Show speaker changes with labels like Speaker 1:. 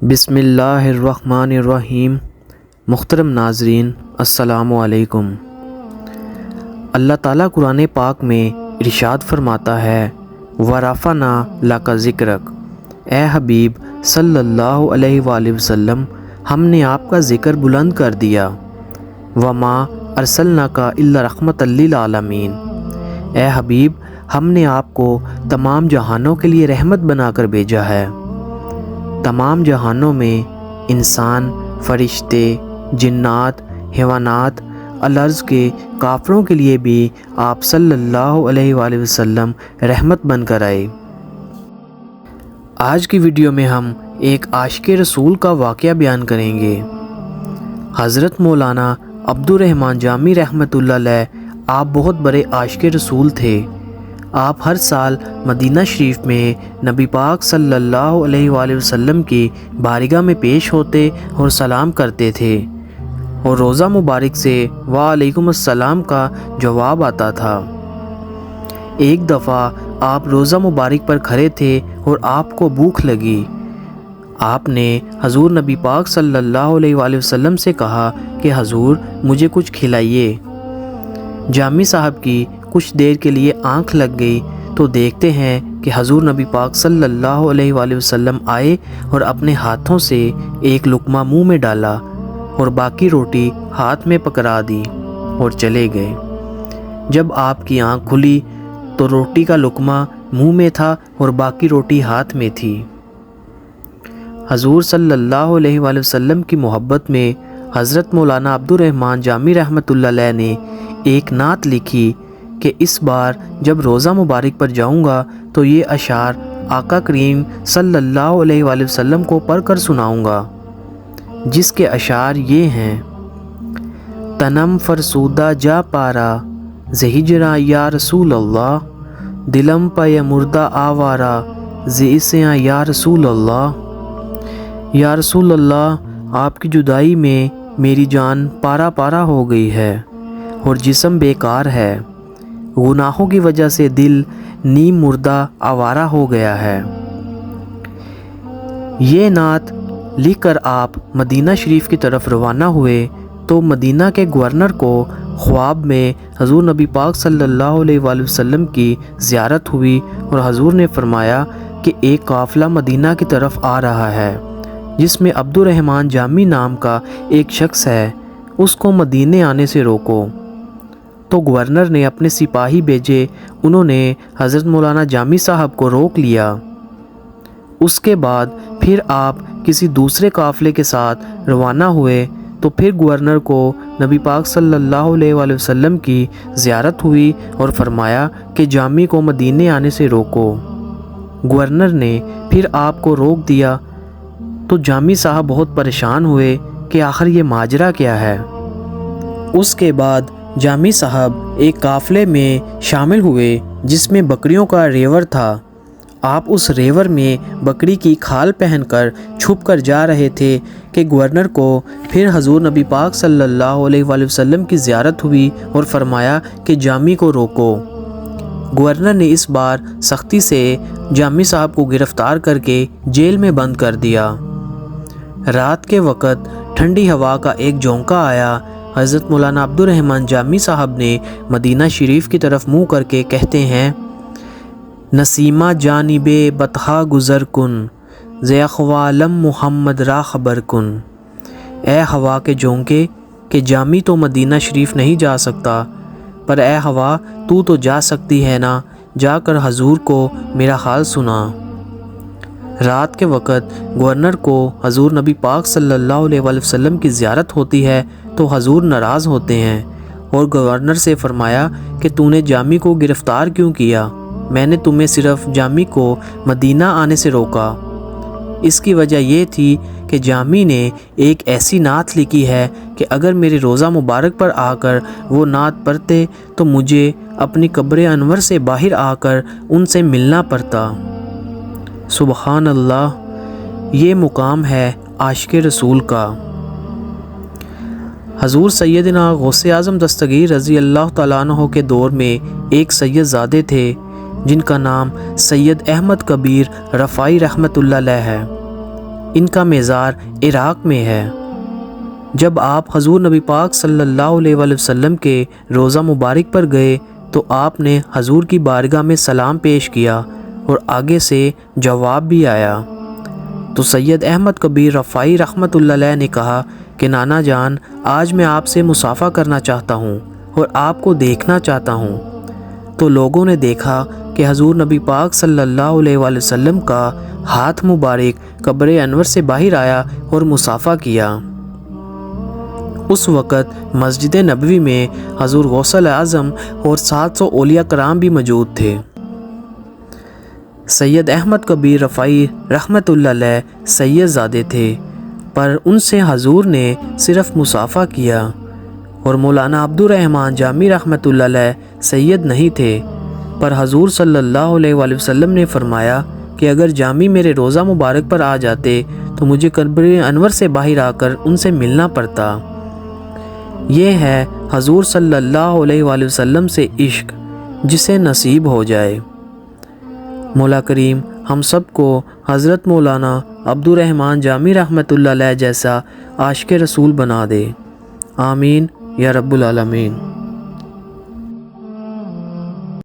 Speaker 1: بسم اللہ الرحمن الرحیم۔ محترم ناظرین السلام علیکم۔ اللہ تعالیٰ قرآن پاک میں ارشاد فرماتا ہے وَرَفَعْنَا لَكَ ذِكْرَكَ، اے حبیب صلی اللہ علیہ وآلہ وسلم ہم نے آپ کا ذکر بلند کر دیا۔ وَمَا أَرْسَلْنَاكَ إِلَّا رَحْمَةً لِّلْعَالَمِينَ، اے حبیب ہم نے آپ کو تمام جہانوں کے لیے رحمت بنا کر بھیجا ہے۔ تمام جہانوں میں انسان، فرشتے، جنات، حیوانات، الارض کے کافروں کے لیے بھی آپ صلی اللہ علیہ وآلہ وسلم رحمت بن کر آئے۔ آج کی ویڈیو میں ہم ایک عاشق رسول کا واقعہ بیان کریں گے۔ حضرت مولانا عبدالرحمن جامی رحمۃ اللہ علیہ آپ بہت بڑے عاشق رسول تھے۔ آپ ہر سال مدینہ شریف میں نبی پاک صلی اللہ علیہ وآلہ وسلم کی بارگاہ میں پیش ہوتے اور سلام کرتے تھے، اور روزہ مبارک سے وعلیکم السلام کا جواب آتا تھا۔ ایک دفعہ آپ روزہ مبارک پر کھڑے تھے اور آپ کو بھوک لگی۔ آپ نے حضور نبی پاک صلی اللہ علیہ وآلہ وسلم سے کہا کہ حضور مجھے کچھ کھلائیے۔ جامی صاحب کی کچھ دیر کے لیے آنکھ لگ گئی تو دیکھتے ہیں کہ حضور نبی پاک صلی اللہ علیہ وآلہ وسلم آئے اور اپنے ہاتھوں سے ایک لقمہ منہ میں ڈالا اور باقی روٹی ہاتھ میں پکڑا دی اور چلے گئے۔ جب آپ کی آنکھ کھلی تو روٹی کا لقمہ منہ میں تھا اور باقی روٹی ہاتھ میں تھی۔ حضور صلی اللہ علیہ وآلہ وسلم کی محبت میں حضرت مولانا عبدالرحمن جامی رحمۃ اللہ علیہ نے ایک نعت لکھی کہ اس بار جب روزہ مبارک پر جاؤں گا تو یہ اشعار آقا کریم صلی اللہ علیہ وآلہ وسلم کو پڑھ کر سناؤں گا، جس کے اشعار یہ ہیں: تنم فرسودہ جا پارا زہجرا یا رسول اللہ، دلم پہ مردہ آوارا زیسیاں یا رسول اللہ۔ یا رسول اللہ آپ کی جدائی میں میری جان پارا پارا ہو گئی ہے اور جسم بیکار ہے، گناہوں کی وجہ سے دل نیم مردہ آوارہ ہو گیا ہے۔ یہ نعت لکھ کر آپ مدینہ شریف کی طرف روانہ ہوئے تو مدینہ کے گورنر کو خواب میں حضور نبی پاک صلی اللہ علیہ وآلہ وسلم کی زیارت ہوئی اور حضور نے فرمایا کہ ایک قافلہ مدینہ کی طرف آ رہا ہے جس میں عبدالرحمن جامی نام کا ایک شخص ہے، اس کو مدینے آنے سے روکو۔ تو گورنر نے اپنے سپاہی بھیجے، انہوں نے حضرت مولانا جامی صاحب کو روک لیا۔ اس کے بعد پھر آپ کسی دوسرے قافلے کے ساتھ روانہ ہوئے تو پھر گورنر کو نبی پاک صلی اللہ علیہ وآلہ وسلم کی زیارت ہوئی اور فرمایا کہ جامی کو مدینے آنے سے روکو۔ گورنر نے پھر آپ کو روک دیا تو جامی صاحب بہت پریشان ہوئے کہ آخر یہ ماجرا کیا ہے۔ اس کے بعد جامی صاحب ایک قافلے میں شامل ہوئے جس میں بکریوں کا ریوڑ تھا۔ آپ اس ریوڑ میں بکری کی کھال پہن کر چھپ کر جا رہے تھے کہ گورنر کو پھر حضور نبی پاک صلی اللہ علیہ وآلہ وسلم کی زیارت ہوئی اور فرمایا کہ جامی کو روکو۔ گورنر نے اس بار سختی سے جامی صاحب کو گرفتار کر کے جیل میں بند کر دیا۔ رات کے وقت ٹھنڈی ہوا کا ایک جھونکا آیا۔ حضرت مولانا عبدالرحمن جامی صاحب نے مدینہ شریف کی طرف منہ کر کے کہتے ہیں: نسیمہ جانب بطحا گزر کن، ز اقوالم محمد را خبر کن۔ اے ہوا کے جھونکے کہ جامی تو مدینہ شریف نہیں جا سکتا، پر اے ہوا تو جا سکتی ہے نا، جا کر حضور کو میرا حال سنا۔ رات کے وقت گورنر کو حضور نبی پاک صلی اللہ علیہ وآلہ وسلم کی زیارت ہوتی ہے تو حضور ناراض ہوتے ہیں اور گورنر سے فرمایا کہ تو نے جامی کو گرفتار کیوں کیا؟ میں نے تمہیں صرف جامی کو مدینہ آنے سے روکا۔ اس کی وجہ یہ تھی کہ جامی نے ایک ایسی نعت لکھی ہے کہ اگر میرے روزہ مبارک پر آ کر وہ نعت پڑھتے تو مجھے اپنی قبر انور سے باہر آ کر ان سے ملنا پڑتا۔ سبحان اللہ، یہ مقام ہے عاشق رسول کا۔ حضور سیدنا غوث اعظم دستگیر رضی اللہ تعالیٰ عنہ کے دور میں ایک سید زادے تھے جن کا نام سید احمد کبیر رفاعی رحمۃ اللہ علیہ ہے۔ ان کا مزار عراق میں ہے۔ جب آپ حضور نبی پاک صلی اللہ علیہ وآلہ وسلم کے روضہ مبارک پر گئے تو آپ نے حضور کی بارگاہ میں سلام پیش کیا اور آگے سے جواب بھی آیا۔ تو سید احمد کبیر رفاعی رحمۃ اللہ علیہ نے کہا کہ نانا جان، آج میں آپ سے مصافحہ کرنا چاہتا ہوں اور آپ کو دیکھنا چاہتا ہوں۔ تو لوگوں نے دیکھا کہ حضور نبی پاک صلی اللہ علیہ وآلہ وسلم کا ہاتھ مبارک قبر انور سے باہر آیا اور مصافحہ کیا۔ اس وقت مسجد نبوی میں حضور غوث اعظم اور 700 اولیاء کرام بھی موجود تھے۔ سید احمد کبیر رفاعی رحمۃ اللہ علیہ سید زادے تھے، پر ان سے حضور نے صرف مصافحہ کیا، اور مولانا عبد الرحمن جامی رحمۃ اللہ علیہ سید نہیں تھے، پر حضور صلی اللہ علیہ وآلہ وسلم نے فرمایا کہ اگر جامی میرے روضہ مبارک پر آ جاتے تو مجھے قبر انور سے باہر آ کر ان سے ملنا پڑتا۔ یہ ہے حضور صلی اللہ علیہ وآلہ وسلم سے عشق، جسے نصیب ہو جائے۔ مولا کریم ہم سب کو حضرت مولانا عبد الرحمن جامی رحمۃ اللہ علیہ جیسا عاشق رسول بنا دے، آمین یا رب العالمین۔